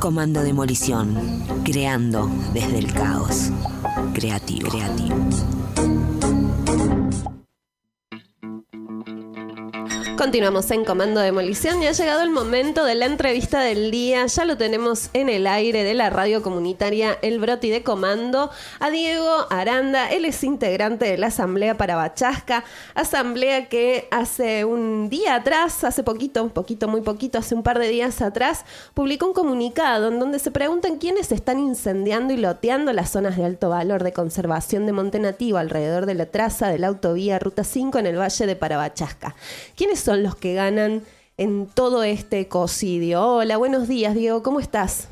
Comando Demolición, creando desde el caos. Creativo. Continuamos en Comando Demolición y ha llegado el momento de la entrevista del día. Ya lo tenemos en el aire de la radio comunitaria El Broti de Comando a Diego Aranda. Él es integrante de la Asamblea Parabachasca, asamblea que hace un día atrás, hace muy poquito, hace un par de días atrás, publicó un comunicado en donde se preguntan quiénes están incendiando y loteando las zonas de alto valor de conservación de monte nativo alrededor de la traza de la autovía Ruta 5 en el Valle de Parabachasca. ¿Quiénes son los que ganan en todo este ecocidio? Hola, buenos días, Diego, ¿cómo estás?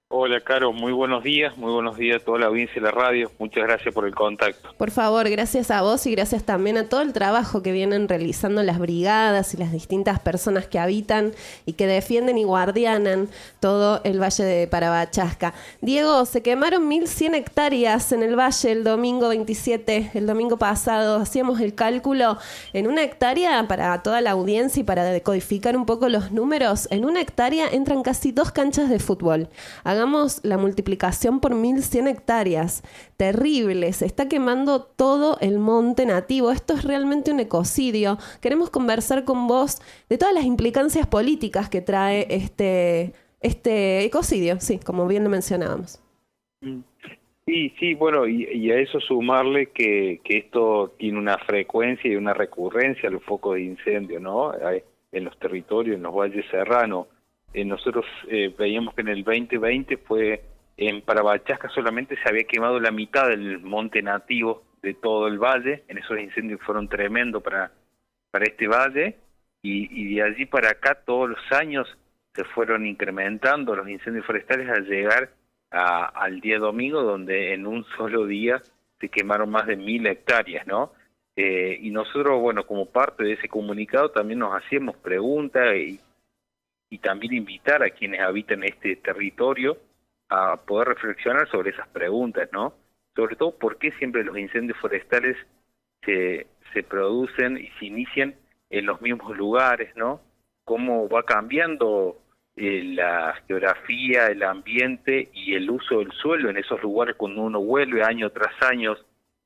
Hola, Caro, muy buenos días a toda la audiencia de la radio, muchas gracias por el contacto. Por favor, gracias a vos y gracias también a todo el trabajo que vienen realizando las brigadas y las distintas personas que habitan y que defienden y guardianan todo el Valle de Parabachasca. Diego, se quemaron 1.100 hectáreas en el Valle el domingo 27, el domingo pasado, hacíamos el cálculo, en una hectárea, para toda la audiencia y para decodificar un poco los números, en una hectárea entran casi 2 canchas de fútbol. Hagamos la multiplicación por 1.100 hectáreas. Terrible, se está quemando todo el monte nativo. Esto es realmente un ecocidio. Queremos conversar con vos de todas las implicancias políticas que trae este ecocidio, sí, como bien lo mencionábamos. Sí, bueno, y a eso sumarle que esto tiene una frecuencia y una recurrencia, los focos de incendio, ¿no? En los territorios, en los valles serranos. Nosotros veíamos que en el 2020 en Parabachasca solamente se había quemado la mitad del monte nativo de todo el valle. En esos incendios fueron tremendos para este valle, y de allí para acá todos los años se fueron incrementando los incendios forestales al llegar al día domingo, donde en un solo día se quemaron más de 1.000 hectáreas, ¿no? Y nosotros, bueno, como parte de ese comunicado también nos hacíamos preguntas y también invitar a quienes habitan este territorio a poder reflexionar sobre esas preguntas, ¿no? Sobre todo, ¿por qué siempre los incendios forestales se producen y se inician en los mismos lugares, ¿no? Cómo va cambiando la geografía, el ambiente y el uso del suelo en esos lugares cuando uno vuelve año tras año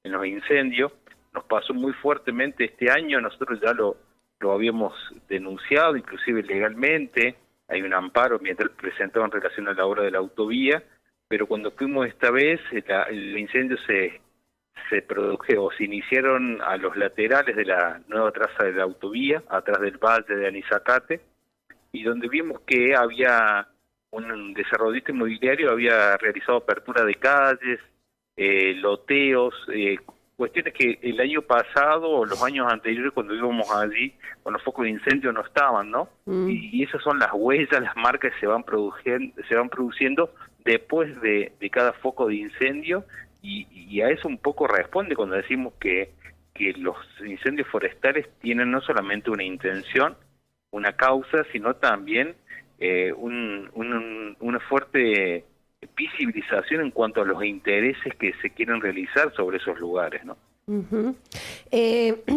en los incendios. Nos pasó muy fuertemente este año, nosotros ya lo habíamos denunciado, inclusive legalmente, hay un amparo ambiental presentado en relación a la obra de la autovía, pero cuando fuimos esta vez, el incendio se produjo, o se iniciaron a los laterales de la nueva traza de la autovía, atrás del valle de Anizacate, y donde vimos que había un desarrollista inmobiliario, había realizado apertura de calles, loteos, cuestiones que el año pasado o los años anteriores cuando íbamos allí con los focos de incendio no estaban, ¿no? Y esas son las huellas, las marcas que se van produciendo después de cada foco de incendio, y a eso un poco responde cuando decimos que los incendios forestales tienen no solamente una intención, una causa, sino también una fuerte visibilización en cuanto a los intereses que se quieren realizar sobre esos lugares, ¿no? Uh-huh.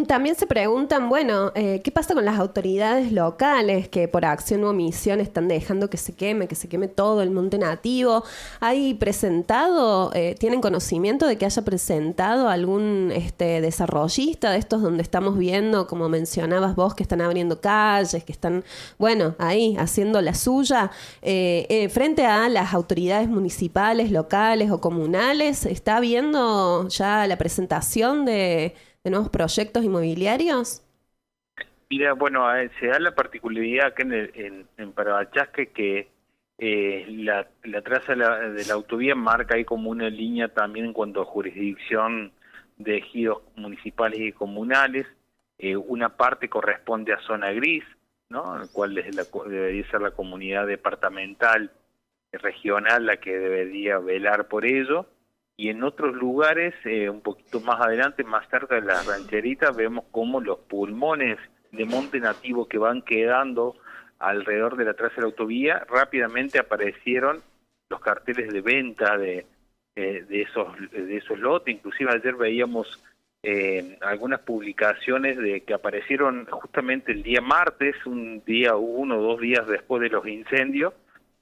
También se preguntan, bueno, ¿qué pasa con las autoridades locales que por acción u omisión están dejando que se queme todo el monte nativo? ¿Hay presentado, tienen conocimiento de que haya presentado algún desarrollista de estos donde estamos viendo, como mencionabas vos, que están abriendo calles, que están, bueno, ahí haciendo la suya, frente a las autoridades municipales, locales o comunales? ¿Está habiendo ya la presentación de nuevos proyectos inmobiliarios? Mira, bueno, se da la particularidad acá en Parabachasca que la traza de la autovía marca ahí como una línea también en cuanto a jurisdicción de ejidos municipales y comunales. Una parte corresponde a zona gris, ¿no? El cual debería ser la comunidad departamental, regional, la que debería velar por ello. Y en otros lugares, un poquito más adelante, más cerca de las rancheritas, vemos cómo los pulmones de monte nativo que van quedando alrededor de la traza de la autovía, rápidamente aparecieron los carteles de venta de esos lotes. Inclusive ayer veíamos algunas publicaciones de que aparecieron justamente el día martes, un día, 1 o 2 días después de los incendios,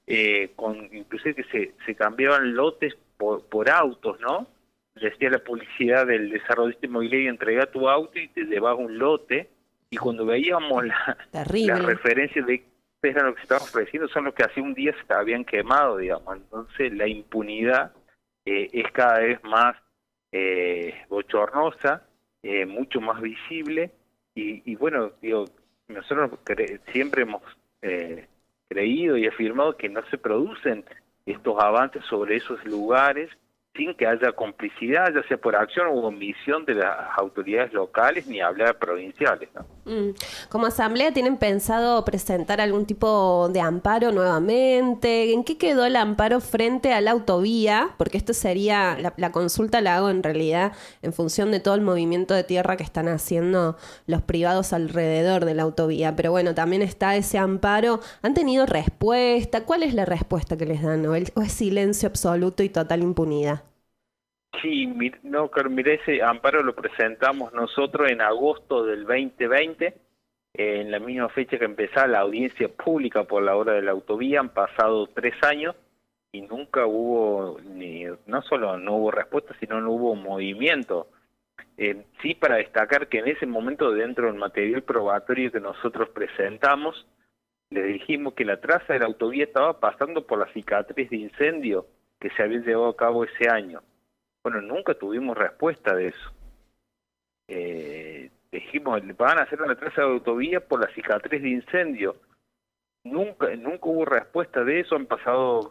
inclusive que se cambiaban lotes por autos, ¿no? Decía la publicidad del desarrollista inmobiliario: entrega tu auto y te llevas un lote. Y cuando veíamos las referencias de qué era lo que se estaba ofreciendo, son los que hace un día se habían quemado, digamos. Entonces la impunidad es cada vez más bochornosa, mucho más visible. Y bueno, digo, nosotros siempre hemos creído y afirmado que no se producen estos avances sobre esos lugares sin que haya complicidad, ya sea por acción o omisión de las autoridades locales, ni hablar provinciales, ¿no? Como asamblea, ¿tienen pensado presentar algún tipo de amparo nuevamente? ¿En qué quedó el amparo frente a la autovía? Porque esto sería, la consulta la hago en realidad en función de todo el movimiento de tierra que están haciendo los privados alrededor de la autovía. Pero bueno, también está ese amparo. ¿Han tenido respuesta? ¿Cuál es la respuesta que les dan? ¿O es silencio absoluto y total impunidad? Sí, no, mira, ese amparo lo presentamos nosotros en agosto del 2020, en la misma fecha que empezaba la audiencia pública por la obra de la autovía. Han pasado 3 años y nunca hubo, no solo no hubo respuesta, sino no hubo movimiento. Sí, para destacar que en ese momento, dentro del material probatorio que nosotros presentamos, le dijimos que la traza de la autovía estaba pasando por la cicatriz de incendio que se había llevado a cabo ese año. Bueno, nunca tuvimos respuesta de eso. Dijimos, van a hacer una traza de autovía por la cicatriz de incendio. Nunca hubo respuesta de eso. Han pasado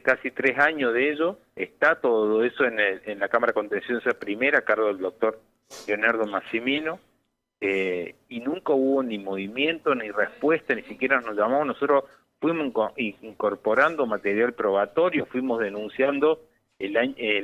casi 3 años de ello. Está todo eso en la Cámara de Contencioso Primera, a cargo del doctor Leonardo Massimino. Y nunca hubo ni movimiento, ni respuesta, ni siquiera nos llamamos. Nosotros fuimos incorporando material probatorio, fuimos denunciando. El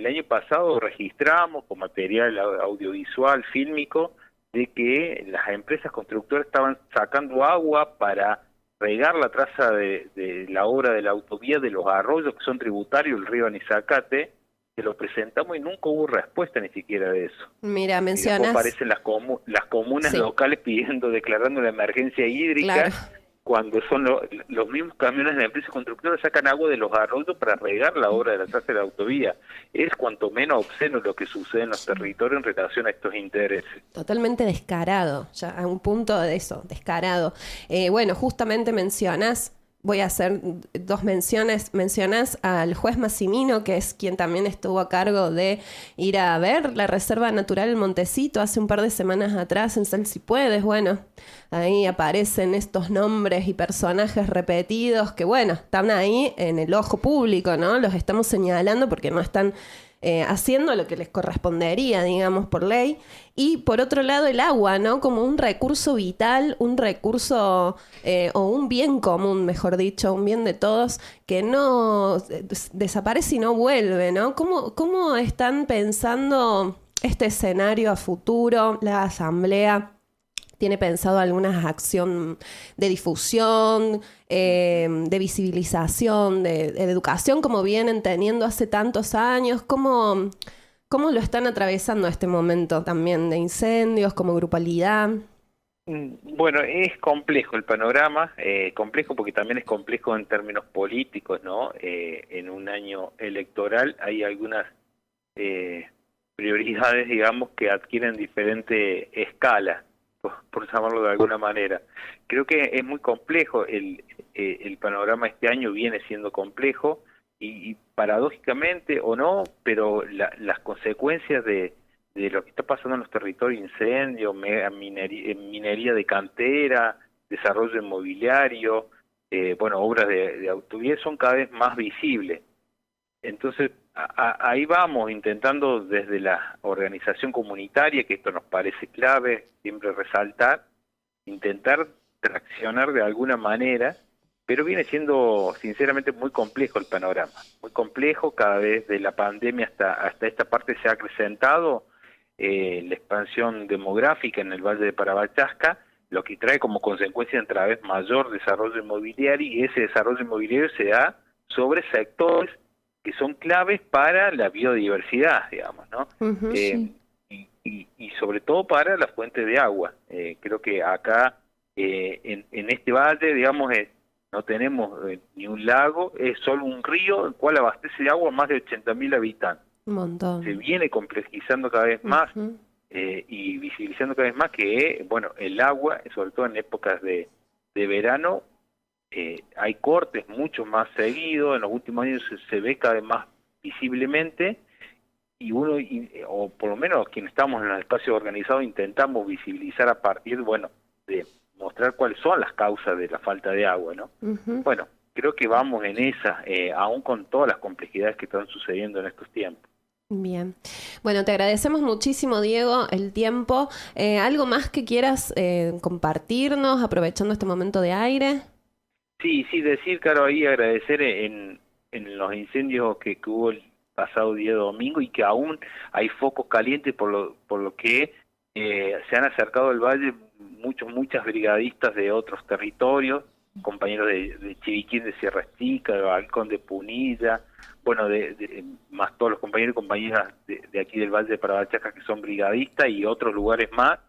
año pasado registramos con material audiovisual, fílmico, de que las empresas constructoras estaban sacando agua para regar la traza de la obra de la autovía de los arroyos que son tributarios del río Anizacate. Que lo presentamos y nunca hubo respuesta ni siquiera de eso. Mira, mencionas... Aparecen las comunas sí. locales declarando la emergencia hídrica, claro, cuando son los mismos camiones de la empresa constructora sacan agua de los arroyos para regar la obra de la traza de la autovía. Es cuanto menos obsceno lo que sucede en los territorios en relación a estos intereses. Totalmente descarado, ya a un punto de eso, descarado. Bueno, justamente mencionas... Voy a hacer 2 menciones. Mencionás al juez Massimino, que es quien también estuvo a cargo de ir a ver la Reserva Natural El Montecito hace un par de semanas atrás en Sal Si Puedes. Bueno, ahí aparecen estos nombres y personajes repetidos que, bueno, están ahí en el ojo público, ¿no? Los estamos señalando porque no están haciendo lo que les correspondería, digamos, por ley. Y por otro lado, el agua, ¿no? Como un recurso vital, un recurso o un bien común, mejor dicho, un bien de todos, que no desaparece y no vuelve, ¿no? ¿Cómo están pensando este escenario a futuro, la Asamblea? ¿Tiene pensado alguna acción de difusión, de visibilización, de educación, como vienen teniendo hace tantos años? ¿Cómo lo están atravesando este momento también de incendios, como grupalidad? Bueno, es complejo el panorama, complejo porque también es complejo en términos políticos, ¿no? En un año electoral hay algunas prioridades, digamos, que adquieren diferente escala, por llamarlo de alguna manera. Creo que es muy complejo, el panorama este año viene siendo complejo y paradójicamente o no, pero las consecuencias de lo que está pasando en los territorios, incendios, minería de cantera, desarrollo inmobiliario, obras de autovía, son cada vez más visibles. Entonces, ahí vamos intentando desde la organización comunitaria, que esto nos parece clave, siempre resaltar, intentar traccionar de alguna manera, pero viene siendo sinceramente muy complejo el panorama, muy complejo. Cada vez de la pandemia hasta esta parte se ha acrecentado la expansión demográfica en el Valle de Parabachasca, lo que trae como consecuencia otra vez mayor desarrollo inmobiliario, y ese desarrollo inmobiliario se da sobre sectores que son claves para la biodiversidad, digamos, ¿no? Uh-huh, sí. Y sobre todo para las fuentes de agua. Creo que acá, en este valle, digamos, no tenemos ni un lago, es solo un río, el cual abastece de agua a más de 80.000 habitantes. Un montón. Se viene complejizando cada vez más Ujú. y visibilizando cada vez más que, bueno, el agua, sobre todo en épocas de verano, hay cortes mucho más seguidos, en los últimos años se ve cada vez más visiblemente, y uno, o por lo menos quienes estamos en los espacios organizados, intentamos visibilizar a partir, bueno, de mostrar cuáles son las causas de la falta de agua, ¿no? Ujú. Bueno, creo que vamos en esa, aún con todas las complejidades que están sucediendo en estos tiempos. Bien. Bueno, te agradecemos muchísimo, Diego, el tiempo. ¿Algo más que quieras compartirnos, aprovechando este momento de aire? Sí, decir, Caro, ahí agradecer en los incendios que hubo el pasado día domingo y que aún hay focos calientes por lo que se han acercado al valle muchas brigadistas de otros territorios, compañeros de Chiviquín, de Sierra Chica, de Balcón, de Punilla, bueno, más todos los compañeros y compañeras de aquí del Valle de Parabachasca que son brigadistas y otros lugares más.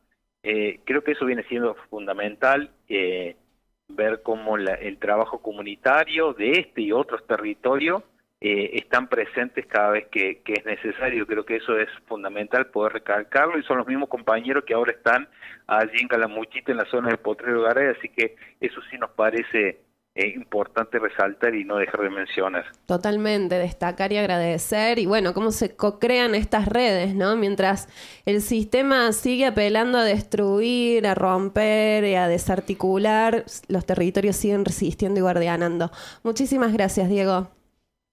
Creo que eso viene siendo fundamental, ver cómo el trabajo comunitario de este y otros territorios están presentes cada vez que es necesario. Creo que eso es fundamental poder recalcarlo, y son los mismos compañeros que ahora están allí en Calamuchita, en la zona de Potrero Garay, así que eso sí nos parece importante resaltar y no dejar de mencionar. Totalmente, destacar y agradecer, y bueno, cómo se co-crean estas redes, ¿no? Mientras el sistema sigue apelando a destruir, a romper y a desarticular, los territorios siguen resistiendo y guardianando. Muchísimas gracias, Diego.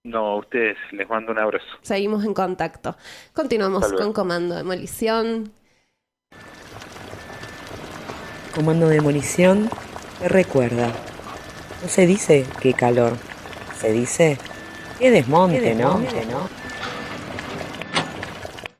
No, a ustedes les mando un abrazo. Seguimos en contacto. Continuamos con Comando Demolición. Comando Demolición te recuerda. No se dice qué calor, se dice qué desmonte, ¿no?